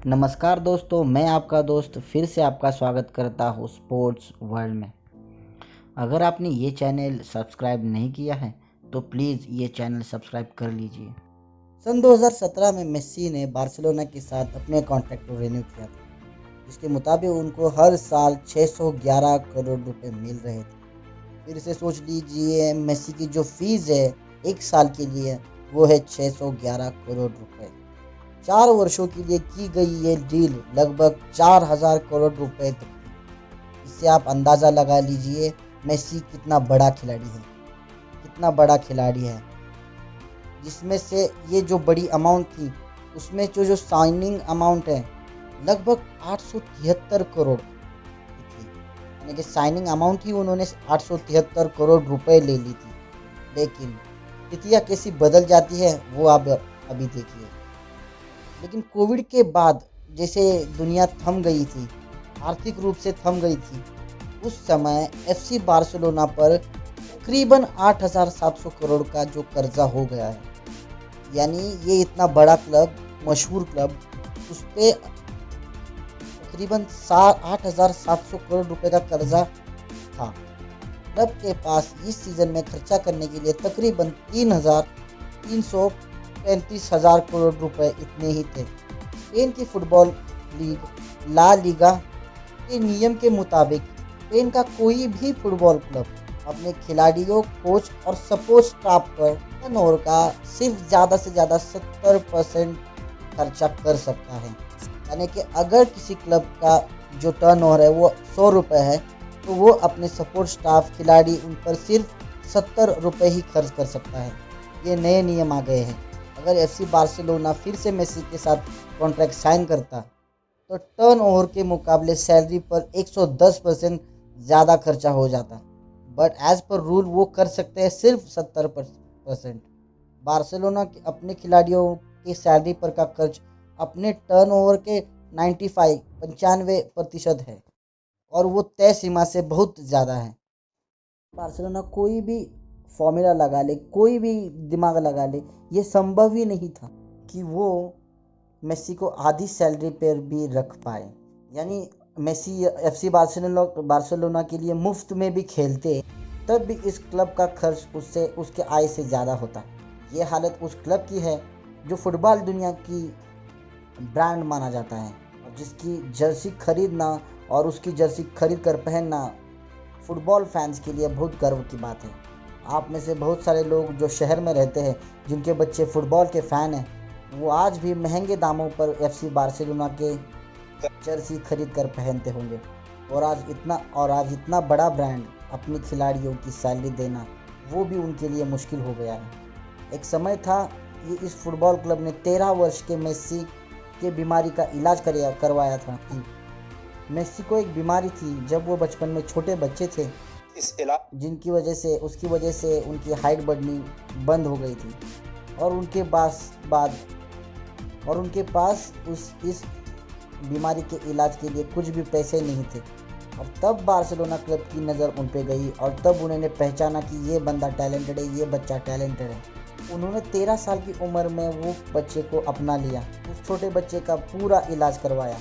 नमस्कार दोस्तों, मैं आपका दोस्त फिर से आपका स्वागत करता हूँ स्पोर्ट्स वर्ल्ड में। अगर आपने ये चैनल सब्सक्राइब नहीं किया है तो प्लीज़ ये चैनल सब्सक्राइब कर लीजिए। सन 2017 में मेस्सी ने बार्सिलोना के साथ अपने कॉन्ट्रैक्ट को रिन्यू किया था, जिसके मुताबिक उनको हर साल 611 करोड़ रुपए मिल रहे थे। फिर से सोच लीजिए, मेस्सी की जो फीस है एक साल के लिए वो है 611 करोड़ रुपए। 4 वर्षों के लिए की गई ये डील लगभग 4000 करोड़ रुपए तक की। इससे आप अंदाज़ा लगा लीजिए मेस्सी कितना बड़ा खिलाड़ी है, कितना बड़ा खिलाड़ी है। जिसमें से ये जो बड़ी अमाउंट थी उसमें जो साइनिंग अमाउंट है लगभग 873 करोड़ की थी। यानी कि साइनिंग अमाउंट ही उन्होंने 873 करोड़ रुपए ले ली थी। लेकिन स्थितियाँ कैसी बदल जाती है वो आप अभी देखिए। लेकिन कोविड के बाद जैसे दुनिया थम गई थी, आर्थिक रूप से थम गई थी, उस समय एफसी बार्सिलोना पर तकरीबन 8700 करोड़ का जो कर्जा हो गया है। यानी ये इतना बड़ा क्लब, मशहूर क्लब, उस पर तकरीबन 8700 करोड़ रुपए का कर्जा था। क्लब के पास इस सीज़न में खर्चा करने के लिए तकरीबन 3,335,000 करोड़ रुपए इतने ही थे। स्पेन की फुटबॉल लीग ला लीगा के नियम के मुताबिक स्पेन का कोई भी फुटबॉल क्लब अपने खिलाड़ियों, कोच और सपोर्ट स्टाफ पर टर्नओवर का सिर्फ ज़्यादा से ज़्यादा 70% खर्चा कर सकता है। यानी कि अगर किसी क्लब का जो टर्नओवर है वो 100 रुपये है तो वो अपने सपोर्ट स्टाफ, खिलाड़ी, उन पर सिर्फ 70 रुपये ही खर्च कर सकता है। ये नए नियम आ गए हैं। अगर एफसी बार्सिलोना फिर से मेसी के साथ कॉन्ट्रैक्ट साइन करता तो टर्नओवर के मुकाबले सैलरी पर 110% ज़्यादा खर्चा हो जाता। बट एज पर रूल वो कर सकते हैं सिर्फ 70%। बार्सिलोना के अपने खिलाड़ियों की सैलरी पर का खर्च अपने टर्नओवर के 95% है और वो तय सीमा से बहुत ज़्यादा है। बार्सिलोना कोई भी फॉर्मूला लगा ले, कोई भी दिमाग लगा ले, ये संभव ही नहीं था कि वो मेसी को आधी सैलरी पर भी रख पाए। यानी मेसी एफसी बार्सिलोना के लिए मुफ्त में भी खेलते तब भी इस क्लब का खर्च उससे, उसके आय से ज़्यादा होता। ये हालत उस क्लब की है जो फुटबॉल दुनिया की ब्रांड माना जाता है और जिसकी जर्सी खरीदना और उसकी जर्सी खरीद कर पहनना फुटबॉल फैंस के लिए बहुत गर्व की बात है। आप में से बहुत सारे लोग जो शहर में रहते हैं, जिनके बच्चे फुटबॉल के फ़ैन हैं, वो आज भी महंगे दामों पर एफसी बार्सिलोना के जर्सी खरीद कर पहनते होंगे। और आज इतना बड़ा ब्रांड अपने खिलाड़ियों की सैलरी देना वो भी उनके लिए मुश्किल हो गया है। एक समय था ये इस फुटबॉल क्लब ने 13 वर्ष के मेसी के बीमारी का इलाज करवाया था। मेसी को एक बीमारी थी जब वो बचपन में छोटे बच्चे थे, जिनकी उसकी वजह से उनकी हाइट बढ़नी बंद हो गई थी और उनके पास इस बीमारी के इलाज के लिए कुछ भी पैसे नहीं थे। और तब बार्सिलोना क्लब की नज़र उन पे गई और तब उन्होंने पहचाना कि ये बंदा टैलेंटेड है, ये बच्चा टैलेंटेड है। उन्होंने 13 साल की उम्र में वो बच्चे को अपना लिया, उस छोटे बच्चे का पूरा इलाज करवाया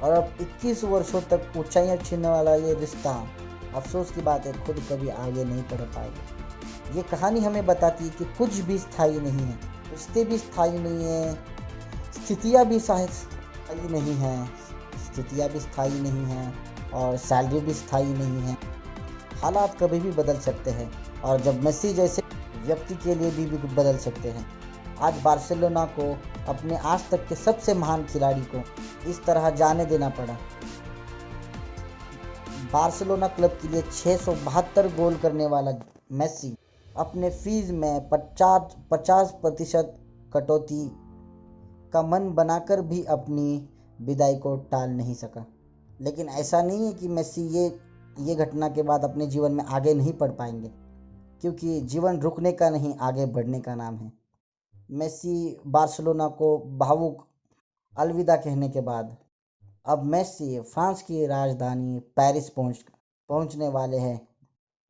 और अब 21 वर्षों तक ऊंचाइयां छीनने वाला ये रिश्ता, अफसोस की बात है, खुद कभी आगे नहीं बढ़ पाएगा। ये कहानी हमें बताती है कि कुछ भी स्थायी नहीं है, रिश्ते भी स्थायी नहीं है, स्थितियाँ भी स्थायी नहीं हैं और सैलरी भी स्थायी नहीं है। हालात कभी भी बदल सकते हैं और जब मेसी जैसे व्यक्ति के लिए भी बदल सकते हैं। आज बार्सिलोना को अपने आज तक के सबसे महान खिलाड़ी को इस तरह जाने देना पड़ा। बार्सिलोना क्लब के लिए 672 गोल करने वाला मेसी अपने फीस में 50% कटौती का मन बनाकर भी अपनी विदाई को टाल नहीं सका। लेकिन ऐसा नहीं है कि मेसी ये घटना के बाद अपने जीवन में आगे नहीं बढ़ पाएंगे, क्योंकि जीवन रुकने का नहीं, आगे बढ़ने का नाम है। मेसी बार्सिलोना को भावुक अलविदा कहने के बाद अब मेसी फ्रांस की राजधानी पेरिस पहुंचने वाले हैं,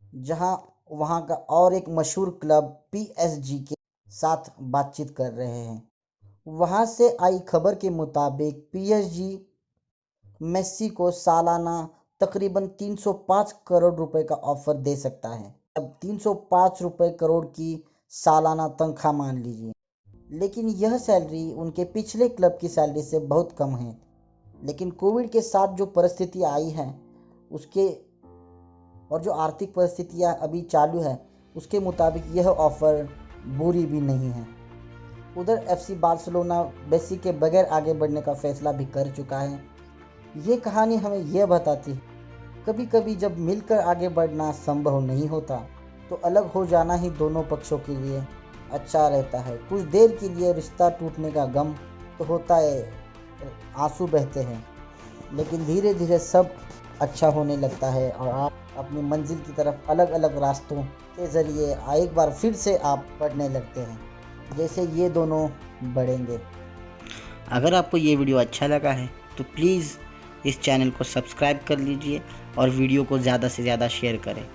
जहां वहां का और एक मशहूर क्लब पीएसजी के साथ बातचीत कर रहे हैं। वहां से आई खबर के मुताबिक पीएसजी मेस्सी को सालाना तकरीबन 305 करोड़ रुपए का ऑफर दे सकता है। अब 305 रुपए करोड़ की सालाना तनख्वाह मान लीजिए, लेकिन यह सैलरी उनके पिछले क्लब की सैलरी से बहुत कम है। लेकिन कोविड के साथ जो परिस्थिति आई है उसके और जो आर्थिक परिस्थितियां अभी चालू है उसके मुताबिक यह ऑफ़र बुरी भी नहीं है। उधर एफसी बार्सिलोना मेस्सी के बगैर आगे बढ़ने का फैसला भी कर चुका है। ये कहानी हमें यह बताती है कभी कभी जब मिलकर आगे बढ़ना संभव नहीं होता तो अलग हो जाना ही दोनों पक्षों के लिए अच्छा रहता है। कुछ देर के लिए रिश्ता टूटने का गम तो होता है, आंसू बहते हैं, लेकिन धीरे धीरे सब अच्छा होने लगता है और आप अपनी मंजिल की तरफ अलग अलग रास्तों के ज़रिए एक बार फिर से आप बढ़ने लगते हैं, जैसे ये दोनों बढ़ेंगे। अगर आपको ये वीडियो अच्छा लगा है तो प्लीज़ इस चैनल को सब्सक्राइब कर लीजिए और वीडियो को ज़्यादा से ज़्यादा शेयर करें।